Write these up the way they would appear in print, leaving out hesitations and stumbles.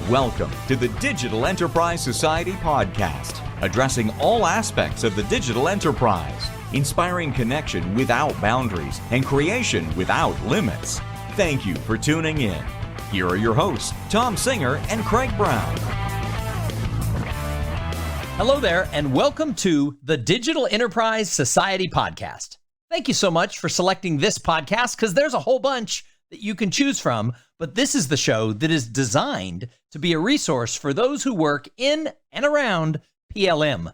Welcome to the Digital Enterprise Society podcast, addressing all aspects of the digital enterprise, inspiring connection without boundaries and creation without limits. Thank you for tuning in. Here are your hosts, Thom Singer and Craig Brown. Hello there, and welcome to the Digital Enterprise Society podcast. Thank you so much for selecting this podcast because there's a whole bunch that you can choose from, but this is the show that is designed to be a resource for those who work in and around PLM.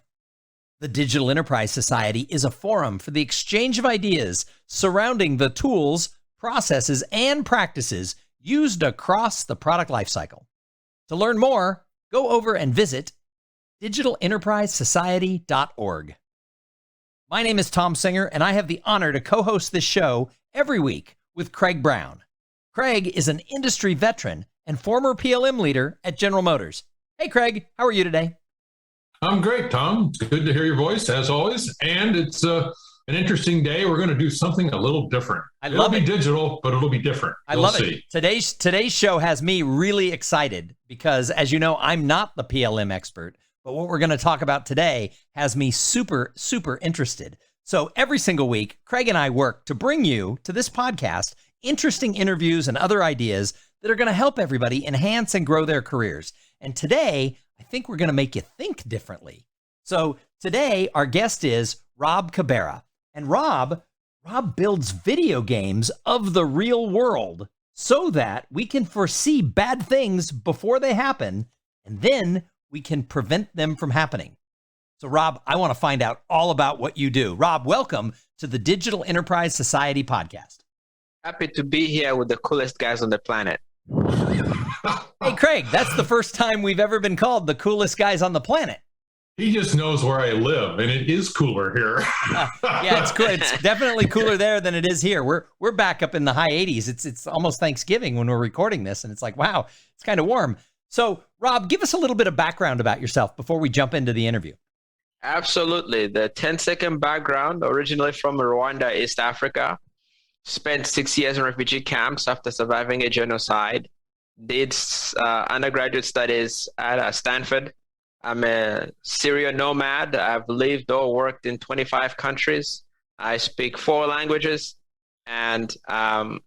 The Digital Enterprise Society is a forum for the exchange of ideas surrounding the tools, processes, and practices used across the product lifecycle. To learn more, go over and visit digitalenterprisesociety.org. My name is Thom Singer, and I have the honor to co-host this show every week with Craig Brown. Craig is an industry veteran and former PLM leader at General Motors. Hey, Craig, how are you today? I'm great, Thom. It's good to hear your voice, as always. And it's an interesting day. We're going to do something a little different. It'll be digital, but it'll be different. I love it. Today's show has me really excited because, as you know, I'm not the PLM expert, but what we're going to talk about today has me super, super interested. So every single week, Craig and I work to bring you to this podcast interesting interviews and other ideas that are going to help everybody enhance and grow their careers. And today, I think we're going to make you think differently. So today, our guest is Rob Kabera. And Rob builds video games of the real world so that we can foresee bad things before they happen, and then we can prevent them from happening. So Rob, I want to find out all about what you do. Rob, welcome to the Digital Enterprise Society podcast. Happy to be here with the coolest guys on the planet. Hey, Craig, that's the first time we've ever been called the coolest guys on the planet. He just knows where I live, and it is cooler here. Yeah, it's cool. It's definitely cooler there than it is here. We're back up in the high 80s. It's almost Thanksgiving when we're recording this, and it's like, wow, it's kind of warm. So, Rob, give us a little bit of background about yourself before we jump into the interview. Absolutely. The 10-second background, originally from Rwanda, East Africa. Spent 6 years in refugee camps after surviving a genocide. Did undergraduate studies at Stanford. I'm a serial nomad. I've lived or worked in 25 countries. I speak 4 languages, and I'm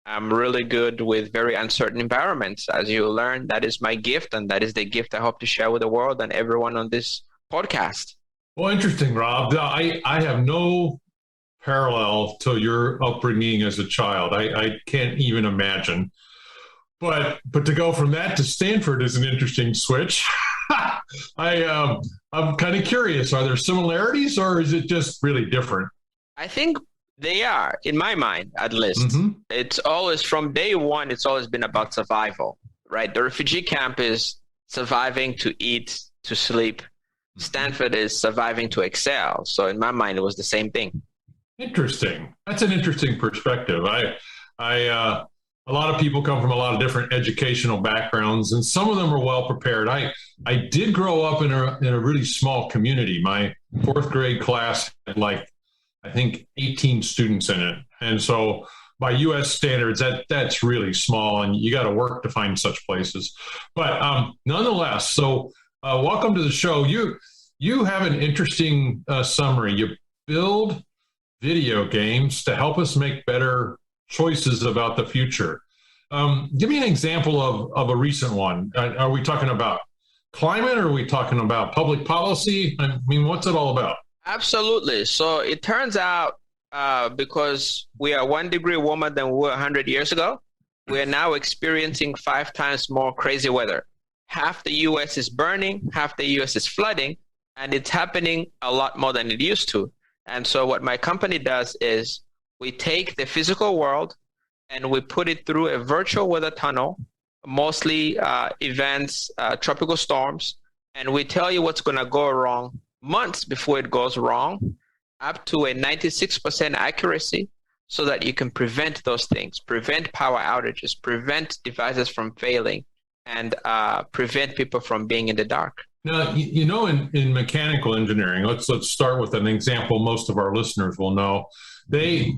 really good with very uncertain environments. As you learn, that is my gift, and that is the gift I hope to share with the world and everyone on this podcast. Well, interesting, Rob. I have no parallel to your upbringing as a child. I can't even imagine. But to go from that to Stanford is an interesting switch. I'm kind of curious. Are there similarities, or is it just really different? I think they are, in my mind, at least. Mm-hmm. It's always, from day one, it's always been about survival, right? The refugee camp is surviving to eat, to sleep. Stanford is surviving to excel. So in my mind, it was the same thing. Interesting. That's an interesting perspective. A lot of people come from a lot of different educational backgrounds, and some of them are well prepared. I did grow up in a really small community. My 4th grade class had I think 18 students in it. And so by US standards, that's really small, and you got to work to find such places. But nonetheless, so welcome to the show. You have an interesting summary. You build video games to help us make better choices about the future. Give me an example of a recent one. Are we talking about climate, or are we talking about public policy? I mean, what's it all about? Absolutely. So it turns out because we are 1 degree warmer than we were 100 years ago, we are now experiencing 5 times more crazy weather. Half the U.S. is burning, half the U.S. is flooding, and it's happening a lot more than it used to. And so what my company does is we take the physical world and we put it through a virtual weather tunnel, mostly events, tropical storms, and we tell you what's going to go wrong months before it goes wrong, up to a 96% accuracy, so that you can prevent those things, prevent power outages, prevent devices from failing, and prevent people from being in the dark. Now, in mechanical engineering, let's start with an example most of our listeners will know. They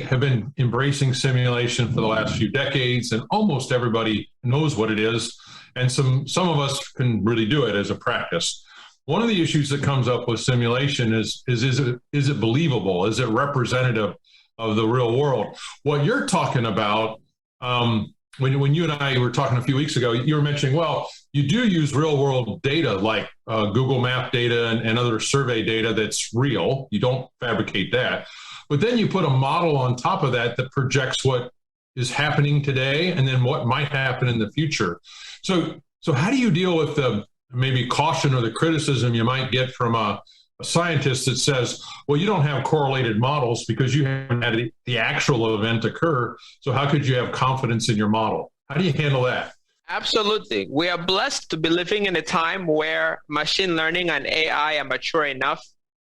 have been embracing simulation for the last few decades, and almost everybody knows what it is. and some of us can really do it as a practice. One of the issues that comes up with simulation is it believable? Is it representative of the real world? What you're talking about, when you and I were talking a few weeks ago, you were mentioning, well, you do use real world data like Google Map data and other survey data that's real. You don't fabricate that. But then you put a model on top of that that projects what is happening today and then what might happen in the future. So how do you deal with the maybe caution or the criticism you might get from a scientist that says, well, you don't have correlated models because you haven't had the actual event occur. So how could you have confidence in your model? How do you handle that? Absolutely. We are blessed to be living in a time where machine learning and AI are mature enough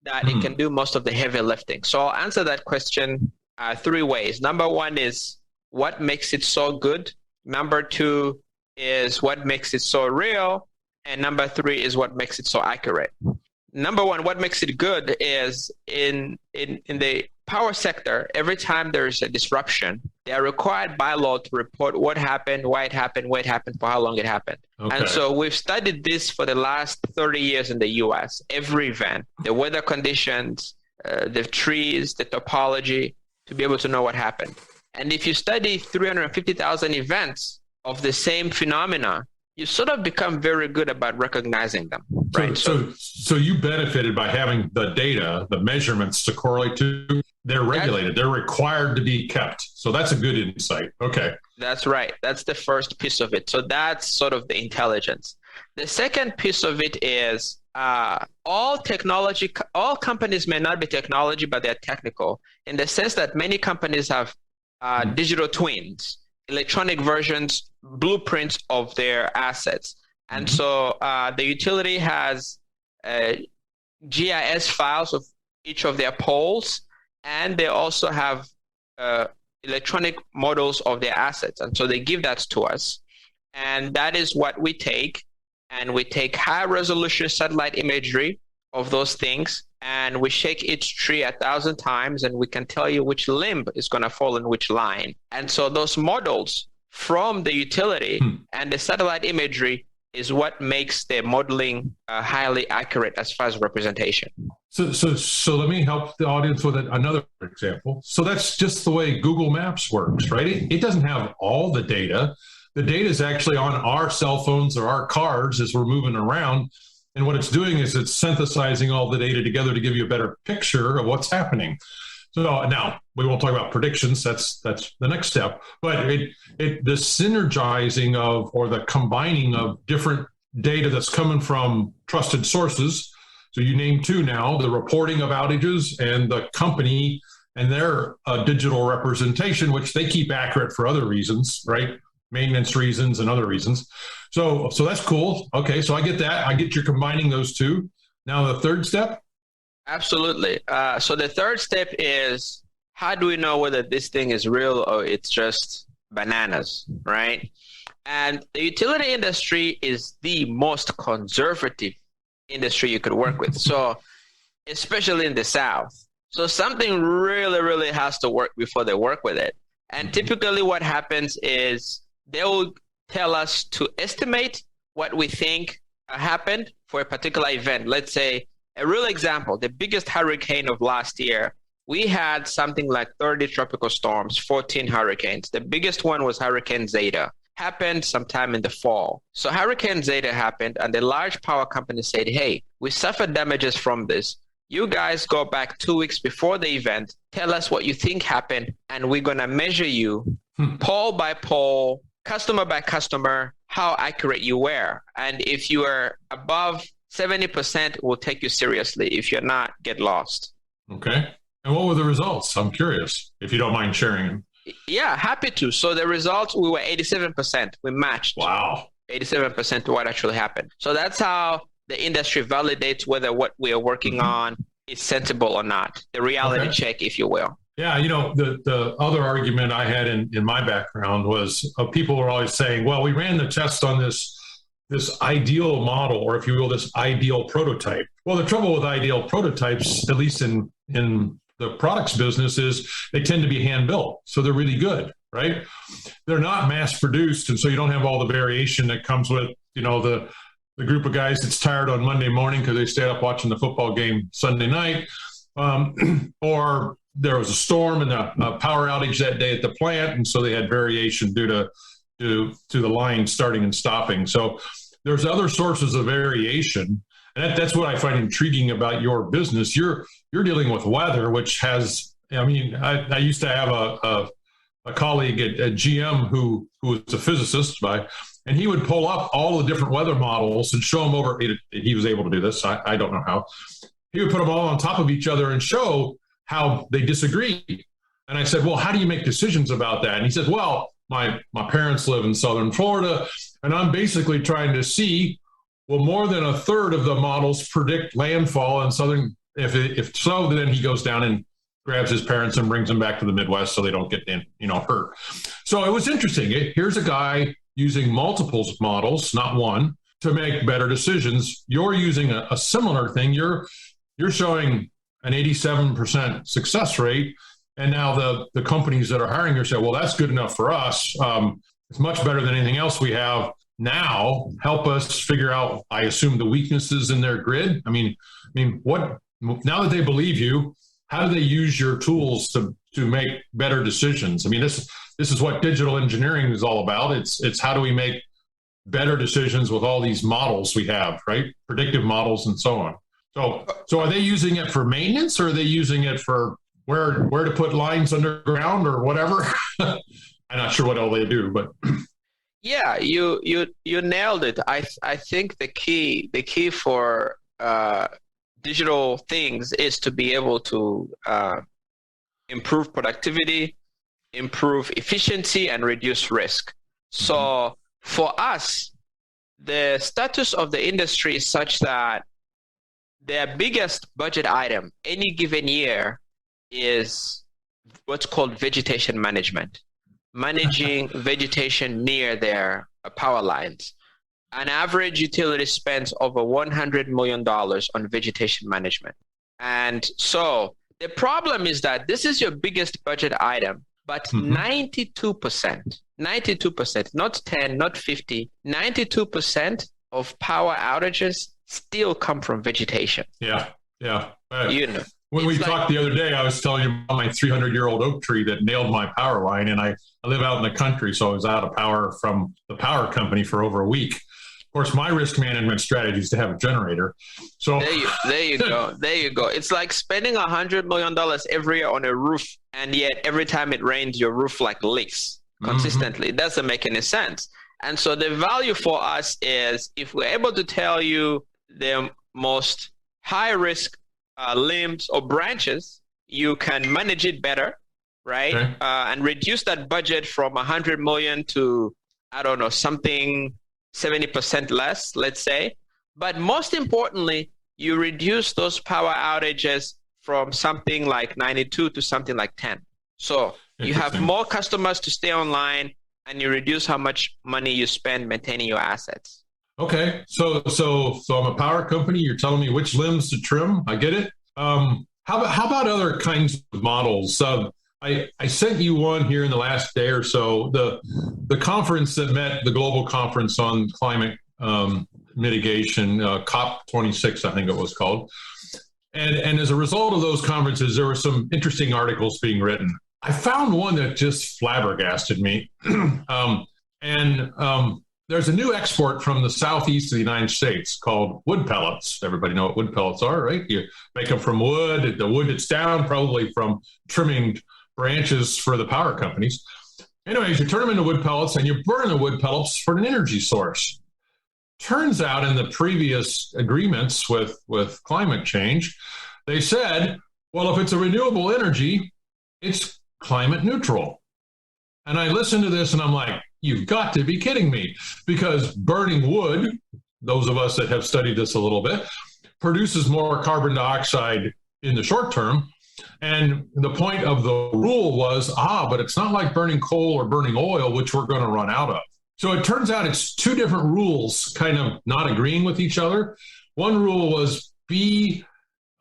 that it can do most of the heavy lifting. So I'll answer that question 3 ways. Number 1 is what makes it so good. Number 2 is what makes it so real. And number 3 is what makes it so accurate. Number 1, what makes it good is in the power sector, every time there's a disruption, they are required by law to report what happened, why it happened, where it happened, for how long it happened. Okay. And so we've studied this for the last 30 years in the US, every event, the weather conditions, the trees, the topology, to be able to know what happened. And if you study 350,000 events of the same phenomena, you sort of become very good about recognizing them, right? So you benefited by having the data, the measurements to correlate to. They're regulated. They're required to be kept. So that's a good insight. Okay. That's right. That's the first piece of it. So that's sort of the intelligence. The second piece of it is all companies may not be technology, but they're technical in the sense that many companies have digital twins, electronic versions, blueprints of their assets. And so the utility has GIS files of each of their poles, and they also have electronic models of their assets. And so they give that to us. And that is what we take. And we take high resolution satellite imagery of those things, and we shake each tree 1,000 times, and we can tell you which limb is going to fall in which line. And so those models from the utility and the satellite imagery is what makes the modeling highly accurate as far as representation. So let me help the audience with another example. So that's just the way Google Maps works, right? It doesn't have all the data. The data is actually on our cell phones or our cars as we're moving around. And what it's doing is it's synthesizing all the data together to give you a better picture of what's happening. So now we won't talk about predictions. That's the next step. But the synergizing of, or the combining of different data that's coming from trusted sources. So you name 2 now: the reporting of outages and the company and their digital representation, which they keep accurate for other reasons, right? Maintenance reasons and other reasons. So that's cool. Okay, so I get that. I get you're combining those 2. Now the third step? Absolutely. So the third step is, how do we know whether this thing is real or it's just bananas, right? And the utility industry is the most conservative industry you could work with. So especially in the South. So something really, really has to work before they work with it. And typically what happens is they will tell us to estimate what we think happened for a particular event. Let's say, a real example, the biggest hurricane of last year, we had something like 30 tropical storms, 14 hurricanes. The biggest one was Hurricane Zeta, happened sometime in the fall. So Hurricane Zeta happened, and the large power company said, hey, we suffered damages from this. You guys go back 2 weeks before the event, tell us what you think happened, and we're going to measure you pole by pole, customer by customer, how accurate you were. And if you are above 70%, we'll take you seriously. If you're not, get lost. Okay. And what were the results? I'm curious, if you don't mind sharing them. Yeah, happy to. So the results, we were 87%. We matched. Wow. 87% to what actually happened. So that's how the industry validates whether what we are working on is sensible or not. The reality check, if you will. Yeah, the other argument I had in my background was people were always saying, well, we ran the test on this ideal model, or if you will, this ideal prototype. Well, the trouble with ideal prototypes, at least in the products business, is they tend to be hand built. So they're really good. right? They're not mass produced. And so you don't have all the variation that comes with, the group of guys that's tired on Monday morning because they stayed up watching the football game Sunday night. Or there was a storm and a power outage that day at the plant. And so they had variation due to the line starting and stopping. So there's other sources of variation. And that's what I find intriguing about your business. You're dealing with weather, which has, I used to have a colleague at GM who was a physicist and he would pull up all the different weather models and show them over. He was able to do this. I don't know how. He would put them all on top of each other and show how they disagree. And I said, well, how do you make decisions about that? And he says, well, my parents live in Southern Florida, and I'm basically trying to see, well, more than a third of the models predict landfall in Southern. If so, then he goes down and grabs his parents and brings them back to the Midwest so they don't get hurt. So it was interesting. Here's a guy using multiples models, not one, to make better decisions. You're using a similar thing. You're showing an 87% success rate. And now the companies that are hiring you say, well, that's good enough for us. It's much better than anything else we have. Now help us figure out, I assume, the weaknesses in their grid. What, now that they believe you, how do they use your tools to make better decisions? This is what digital engineering is all about. It's how do we make better decisions with all these models we have, right? Predictive models and so on. So are they using it for maintenance, or are they using it for where to put lines underground or whatever? I'm not sure what all they do, but yeah, you nailed it. I think the key for digital things is to be able to improve productivity, improve efficiency, and reduce risk. So for us, the status of the industry is such that their biggest budget item any given year is what's called vegetation management, managing vegetation near their power lines. An average utility spends over $100 million on vegetation management. And so the problem is that this is your biggest budget item, but 92%, not 10, not 50, 92% of power outages still come from vegetation. Yeah. When we talked the other day, I was telling you about my 300-year-old oak tree that nailed my power line, and I live out in the country, so I was out of power from the power company for over a week. Of course, my risk management strategy is to have a generator. So there you go. It's like spending $100 million every year on a roof, and yet every time it rains, your roof leaks consistently. It doesn't make any sense. And so the value for us is if we're able to tell you the most high risk limbs or branches, you can manage it better, right? Okay. And reduce that budget from 100 million to, I don't know, something 70% less, let's say. But most importantly, you reduce those power outages from something like 92 to something like 10. So you have more customers to stay online, and you reduce how much money you spend maintaining your assets. Okay, so I'm a power company. You're telling me which limbs to trim. I get it. How about other kinds of models? I sent you one here in the last day or so. The conference that met, the global conference on climate mitigation, COP26, I think it was called. And as a result of those conferences, there were some interesting articles being written. I found one that just flabbergasted me. There's a new export from the southeast of the United States called wood pellets. Everybody know what wood pellets are, right? You make them from wood. The wood that's down, probably from trimming branches for the power companies. Anyways, you turn them into wood pellets and you burn the wood pellets for an energy source. Turns out in the previous agreements with climate change, they said, well, if it's a renewable energy, it's climate neutral. And I listened to this and I'm like, you've got to be kidding me, because burning wood, those of us that have studied this a little bit, produces more carbon dioxide in the short term. And the point of the rule was, but it's not like burning coal or burning oil, which we're going to run out of. So it turns out it's two different rules kind of not agreeing with each other. One rule was be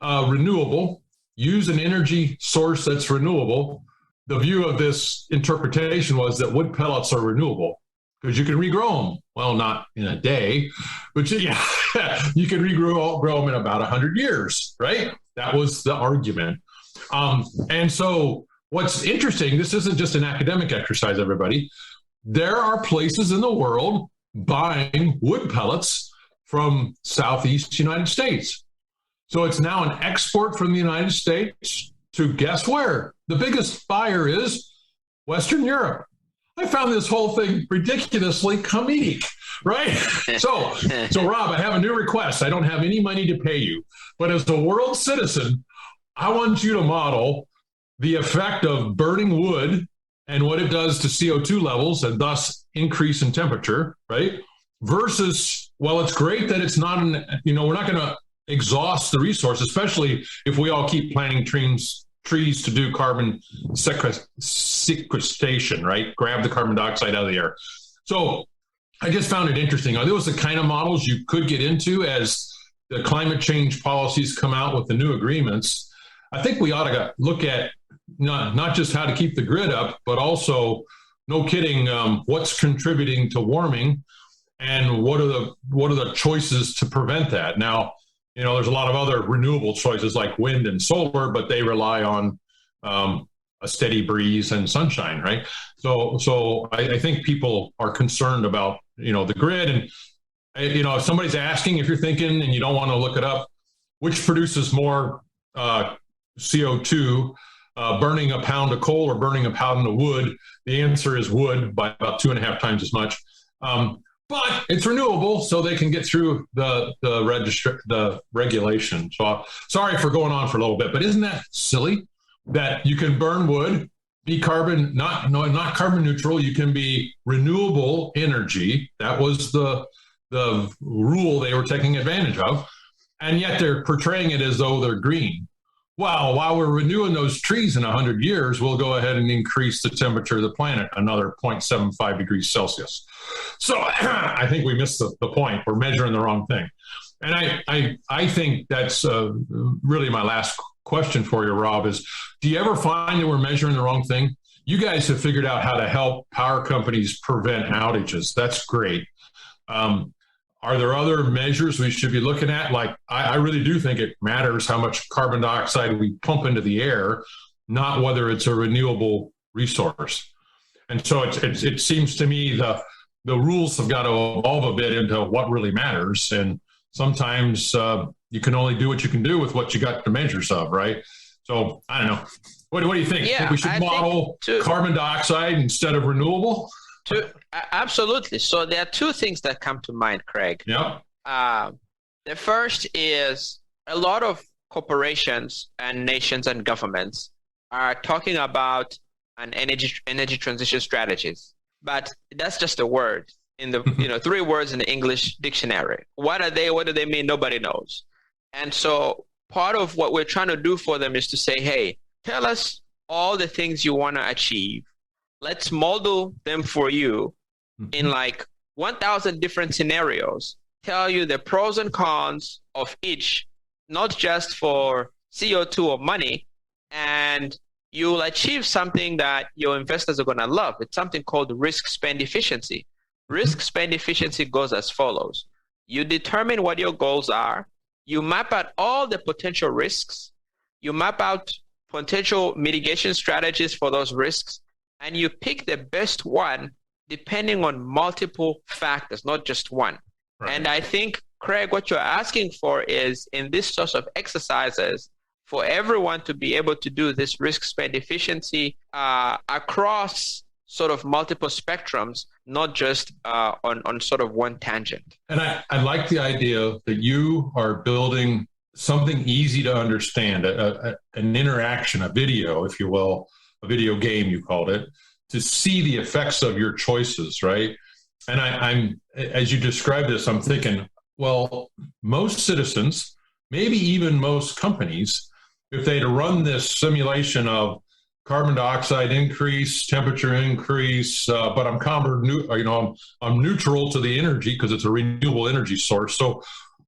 renewable, use an energy source that's renewable. the view of this interpretation was that wood pellets are renewable because you can regrow them. Well, not in a day, but you can regrow them in about 100 years, right? That was the argument. And so what's interesting, this isn't just an academic exercise, everybody. There are places in the world buying wood pellets from Southeast United States. So it's now an export from the United States to guess where? The biggest buyer is Western Europe. I found this whole thing ridiculously comedic, right? So Rob, I have a new request. I don't have any money to pay you, but as a world citizen, I want you to model the effect of burning wood and what it does to CO2 levels and thus increase in temperature, right? Versus, well, it's great that it's not, we're not going to exhaust the resource, especially if we all keep planting trees to do carbon sequestration, right? Grab the carbon dioxide out of the air. So I just found it interesting. Are those the kind of models you could get into as the climate change policies come out with the new agreements? I think we ought to look at not just how to keep the grid up, but also, no kidding, what's contributing to warming and what are the choices to prevent that. Now, there's a lot of other renewable choices like wind and solar, but they rely on a steady breeze and sunshine, right? So I think people are concerned about, the grid. And, if somebody's asking, if you're thinking and you don't want to look it up, which produces more CO2, burning a pound of coal or burning a pound of wood, the answer is wood by about 2.5 times as much. But it's renewable, so they can get through the regulation. So sorry for going on for a little bit, but isn't that silly that you can burn wood, be not carbon neutral, you can be renewable energy. That was the rule they were taking advantage of, and yet they're portraying it as though they're green. Well, while we're renewing those trees in 100 years, we'll go ahead and increase the temperature of the planet another 0.75 degrees Celsius. So I think we missed the point. We're measuring the wrong thing. And I think that's really my last question for you, Rob, is do you ever find that we're measuring the wrong thing? You guys have figured out how to help power companies prevent outages. That's great. Are there other measures we should be looking at? Like, I really do think it matters how much carbon dioxide we pump into the air, not whether it's a renewable resource. And so it seems to me the rules have got to evolve a bit into what really matters. And sometimes you can only do what you can do with what you got the measures of, right? So I don't know. What do you think? Yeah, think we should model carbon dioxide instead of renewable? Absolutely. So there are two things that come to mind, Craig. Yeah. The first is a lot of corporations and nations and governments are talking about an energy transition strategies, but that's just a word in the 3 words in the English dictionary. What are they? What do they mean? Nobody knows. And so part of what we're trying to do for them is to say, hey, tell us all the things you want to achieve. Let's model them for you in like 1,000 different scenarios, tell you the pros and cons of each, not just for CO2 or money, and you'll achieve something that your investors are going to love. It's something called risk-spend efficiency. Risk-spend efficiency goes as follows. You determine what your goals are. You map out all the potential risks. You map out potential mitigation strategies for those risks, and you pick the best one depending on multiple factors, not just one. Right. And I think, Craig, what you're asking for is in this sort of exercises for everyone to be able to do this risk-spend efficiency across sort of multiple spectrums, not just on sort of one tangent. And I like the idea that you are building something easy to understand, an interaction, a video, if you will, a video game, you called it, to see the effects of your choices, right? And I'm, as you describe this, I'm thinking, well, most citizens, maybe even most companies, if they'd run this simulation of carbon dioxide increase, temperature increase, but I'm neutral to the energy because it's a renewable energy source. So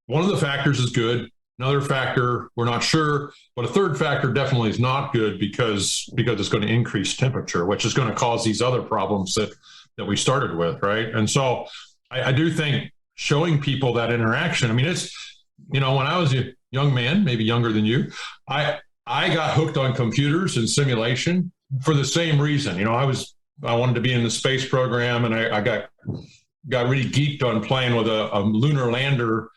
one of the factors is good. Another factor, we're not sure. But a third factor definitely is not good because it's going to increase temperature, which is going to cause these other problems that we started with, right? And so I do think showing people that interaction, I mean, it's, when I was a young man, maybe younger than you, I got hooked on computers and simulation for the same reason. I wanted to be in the space program, and I got really geeked on playing with a lunar lander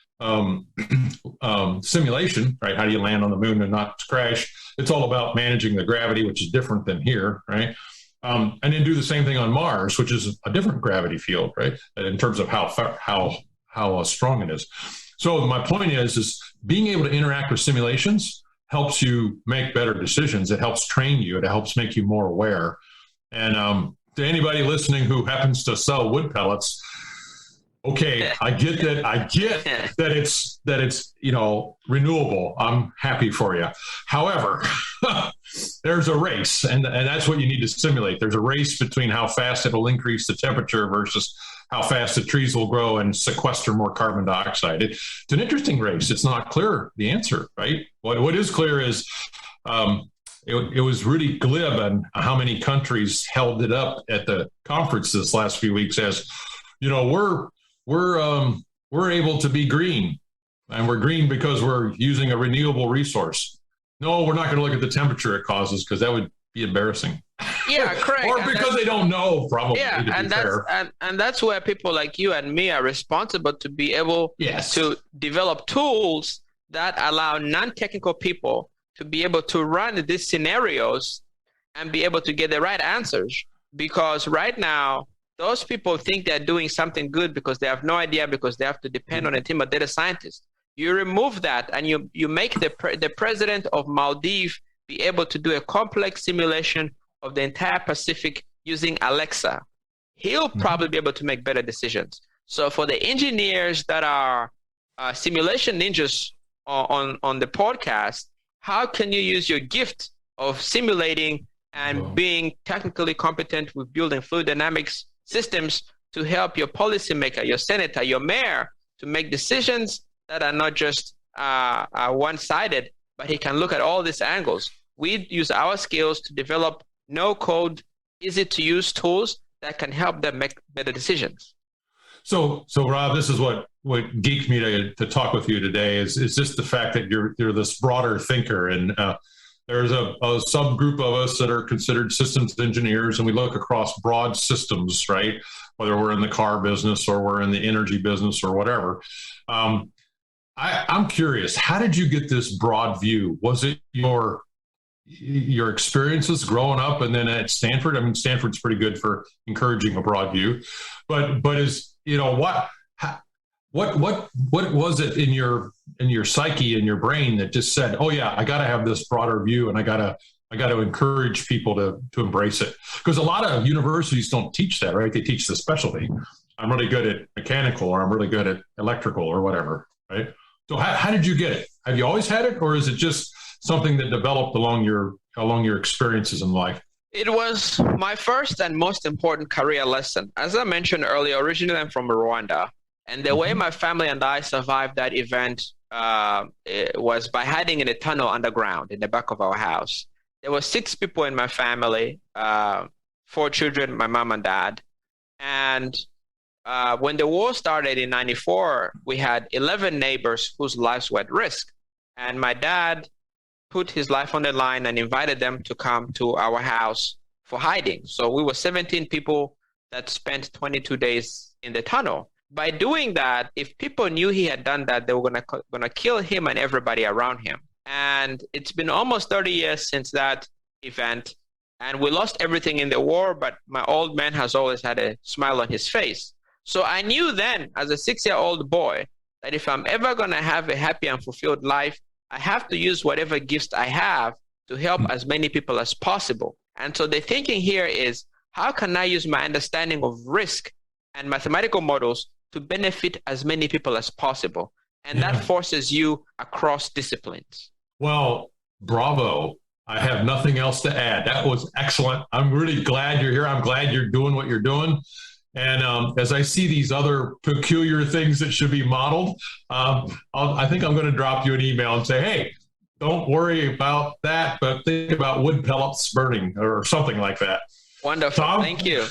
simulation, right? How do you land on the moon and not crash? It's all about managing the gravity, which is different than here, right? And then do the same thing on Mars, which is a different gravity field, right? In terms of how strong it is. So my point is being able to interact with simulations helps you make better decisions. It helps train you. It helps make you more aware. And to anybody listening who happens to sell wood pellets, okay, I get that it's renewable. I'm happy for you. However, there's a race, and that's what you need to simulate. There's a race between how fast it'll increase the temperature versus how fast the trees will grow and sequester more carbon dioxide. It's an interesting race. It's not clear the answer, right? What is clear is it was really glib on how many countries held it up at the conference this last few weeks as, we're able to be green, and we're green because we're using a renewable resource. No, we're not going to look at the temperature it causes because that would be embarrassing. Yeah, correct. Or because they don't know, probably. Yeah, and that's where people like you and me are responsible to be able to develop tools that allow non-technical people to be able to run these scenarios and be able to get the right answers. Because right now, those people think they're doing something good because they have no idea, because they have to depend on a team of data scientists. You remove that and you make the president of Maldives be able to do a complex simulation of the entire Pacific using Alexa. He'll probably be able to make better decisions. So for the engineers that are simulation ninjas on the podcast, how can you use your gift of simulating and being technically competent with building fluid dynamics systems to help your policymaker, your senator, your mayor to make decisions that are not just one-sided, but he can look at all these angles. We use our skills to develop no-code, easy-to-use tools that can help them make better decisions. So Rob, this is what geeked me to talk with you today is just the fact that you're this broader thinker, and there's a subgroup of us that are considered systems engineers, and we look across broad systems, right? Whether we're in the car business or we're in the energy business or whatever. I'm curious, how did you get this broad view? Was it your experiences growing up and then at Stanford? I mean, Stanford's pretty good for encouraging a broad view, but is, what was it in your psyche, in your brain that just said, oh yeah, I got to have this broader view, and I got to encourage people to embrace it? Because a lot of universities don't teach that, right? They teach the specialty. I'm really good at mechanical, or I'm really good at electrical, or whatever, right? So how did you get it? Have you always had it, or is it just something that developed along your experiences in life? It was my first and most important career lesson. As I mentioned earlier, originally I'm from Rwanda. And the way my family and I survived that event was by hiding in a tunnel underground in the back of our house. There were 6 people in my family, 4 children, my mom and dad. And when the war started in 1994, we had 11 neighbors whose lives were at risk. And my dad put his life on the line and invited them to come to our house for hiding. So we were 17 people that spent 22 days in the tunnel. By doing that, if people knew he had done that, they were gonna kill him and everybody around him. And it's been almost 30 years since that event, and we lost everything in the war, but my old man has always had a smile on his face. So I knew then, as a 6-year-old boy, that if I'm ever gonna have a happy and fulfilled life, I have to use whatever gifts I have to help as many people as possible. And so the thinking here is, how can I use my understanding of risk and mathematical models to benefit as many people as possible? And that forces you across disciplines. Well, bravo. I have nothing else to add. That was excellent. I'm really glad you're here. I'm glad you're doing what you're doing. And as I see these other peculiar things that should be modeled, I think I'm going to drop you an email and say, hey, don't worry about that, but think about wood pellets burning or something like that. Wonderful. Thom? Thank you.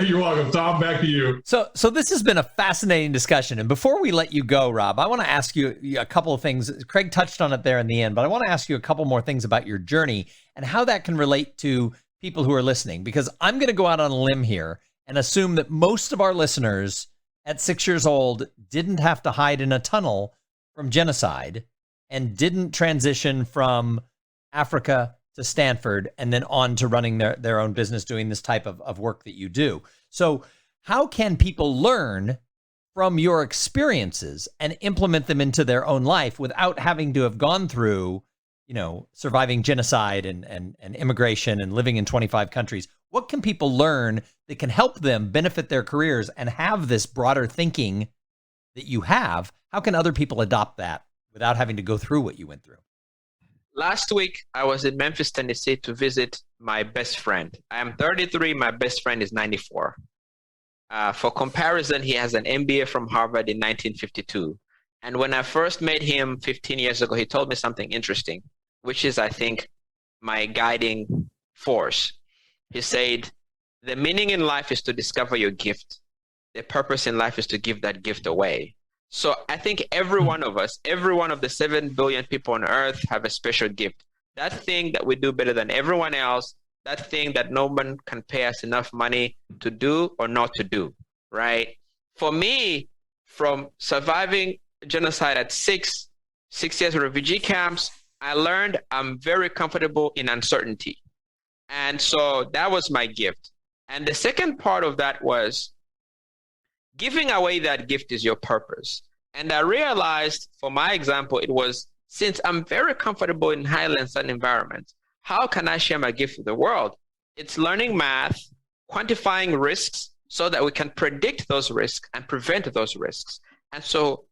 You're welcome. Thom, back to you. So this has been a fascinating discussion. And before we let you go, Rob, I want to ask you a couple of things. Craig touched on it there in the end, but I want to ask you a couple more things about your journey and how that can relate to people who are listening, because I'm going to go out on a limb here and assume that most of our listeners at 6 years old didn't have to hide in a tunnel from genocide and didn't transition from Africa to Stanford and then on to running their own business doing this type of work that you do. So how can people learn from your experiences and implement them into their own life without having to have gone through, surviving genocide and immigration and living in 25 countries? What can people learn that can help them benefit their careers and have this broader thinking that you have? How can other people adopt that without having to go through what you went through? Last week, I was in Memphis, Tennessee to visit my best friend. I am 33. My best friend is 94. For comparison, he has an MBA from Harvard in 1952. And when I first met him 15 years ago, he told me something interesting, which is, I think, my guiding force. He said, the meaning in life is to discover your gift. The purpose in life is to give that gift away. So I think every one of us, every one of the 7 billion people on earth have a special gift. That thing that we do better than everyone else, that thing that no one can pay us enough money to do or not to do, right? For me, from surviving genocide at six years of refugee camps, I learned I'm very comfortable in uncertainty. And so that was my gift. And the second part of that was giving away that gift is your purpose. And I realized, for my example, it was, since I'm very comfortable in highlands and environments, how can I share my gift with the world? It's learning math, quantifying risks so that we can predict those risks and prevent those risks. And so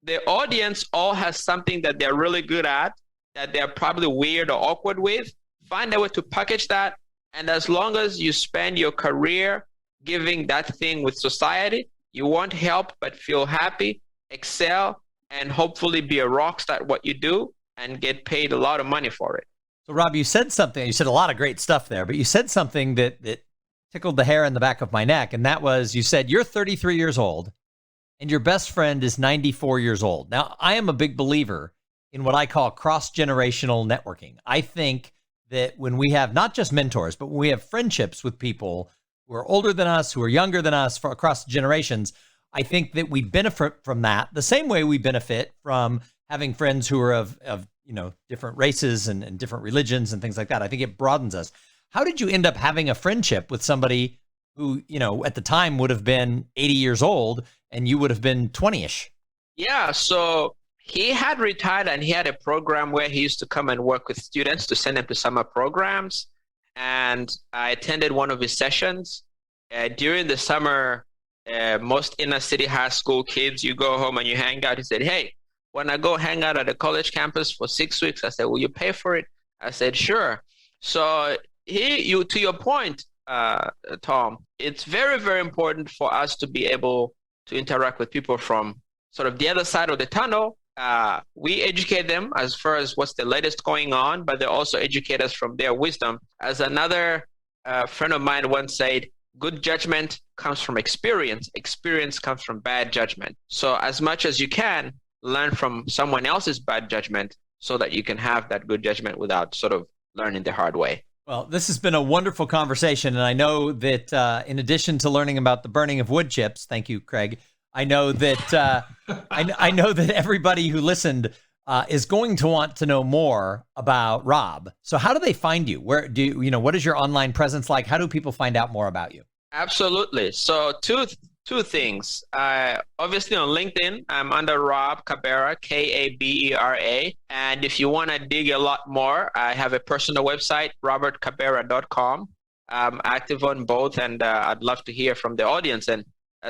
the audience all has something that they're really good at, that they're probably weird or awkward with. Find a way to package that. And as long as you spend your career giving that thing with society, you won't help but feel happy, excel, and hopefully be a rock star at what you do and get paid a lot of money for it. So Rob, you said a lot of great stuff there, but you said something that tickled the hair in the back of my neck. And that was, you said you're 33 years old and your best friend is 94 years old. Now, I am a big believer in what I call cross-generational networking. I think that when we have not just mentors, but when we have friendships with people who are older than us, who are younger than us, across generations, I think that we benefit from that the same way we benefit from having friends who are of different races and different religions and things like that. I think it broadens us. How did you end up having a friendship with somebody who, at the time would have been 80 years old and you would have been 20-ish? Yeah, so he had retired and he had a program where he used to come and work with students to send them to summer programs. And I attended one of his sessions. During the summer, most inner city high school kids, you go home and you hang out. He said, hey, when I go hang out at the college campus for 6 weeks, I said, will you pay for it? I said, sure. So to your point, Thom, it's very, very important for us to be able to interact with people from sort of the other side of the tunnel. We educate them as far as what's the latest going on, but they also educate us from their wisdom. As another friend of mine once said, good judgment comes from experience. Experience comes from bad judgment. So as much as you can, learn from someone else's bad judgment so that you can have that good judgment without sort of learning the hard way. Well, this has been a wonderful conversation. And I know that in addition to learning about the burning of wood chips, thank you, Craig, I know that I know that everybody who listened is going to want to know more about Rob. So how do they find you? Where do you, what is your online presence like? How do people find out more about you? Absolutely. So two things. Obviously on LinkedIn, I'm under Rob Kabera, Kabera. And if you want to dig a lot more, I have a personal website, robertkabera.com. I'm active on both, and I'd love to hear from the audience. And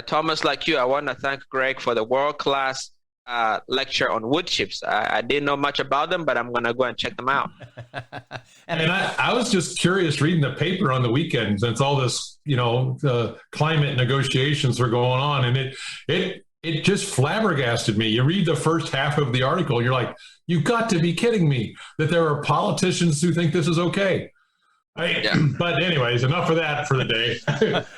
Thomas, like you, I want to thank Greg for the world-class lecture on wood chips. I didn't know much about them, but I'm going to go and check them out. And I was just curious reading the paper on the weekend, since all this, the climate negotiations were going on, and it just flabbergasted me. You read the first half of the article, you're like, you've got to be kidding me that there are politicians who think this is okay. But anyways, enough of that for the day.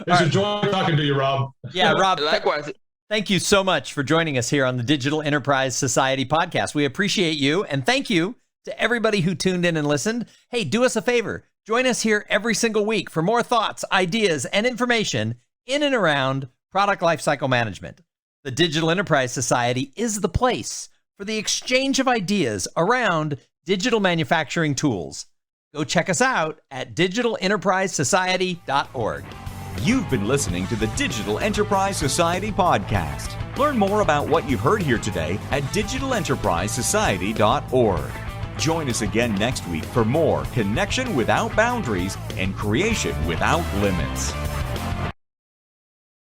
It's a joy talking to you, Rob. Yeah, Rob. Likewise. Thank you so much for joining us here on the Digital Enterprise Society podcast. We appreciate you, and thank you to everybody who tuned in and listened. Hey, do us a favor. Join us here every single week for more thoughts, ideas, and information in and around product lifecycle management. The Digital Enterprise Society is the place for the exchange of ideas around digital manufacturing tools. Go check us out at digitalenterprisesociety.org. You've been listening to the Digital Enterprise Society podcast. Learn more about what you've heard here today at digitalenterprisesociety.org. Join us again next week for more connection without boundaries and creation without limits.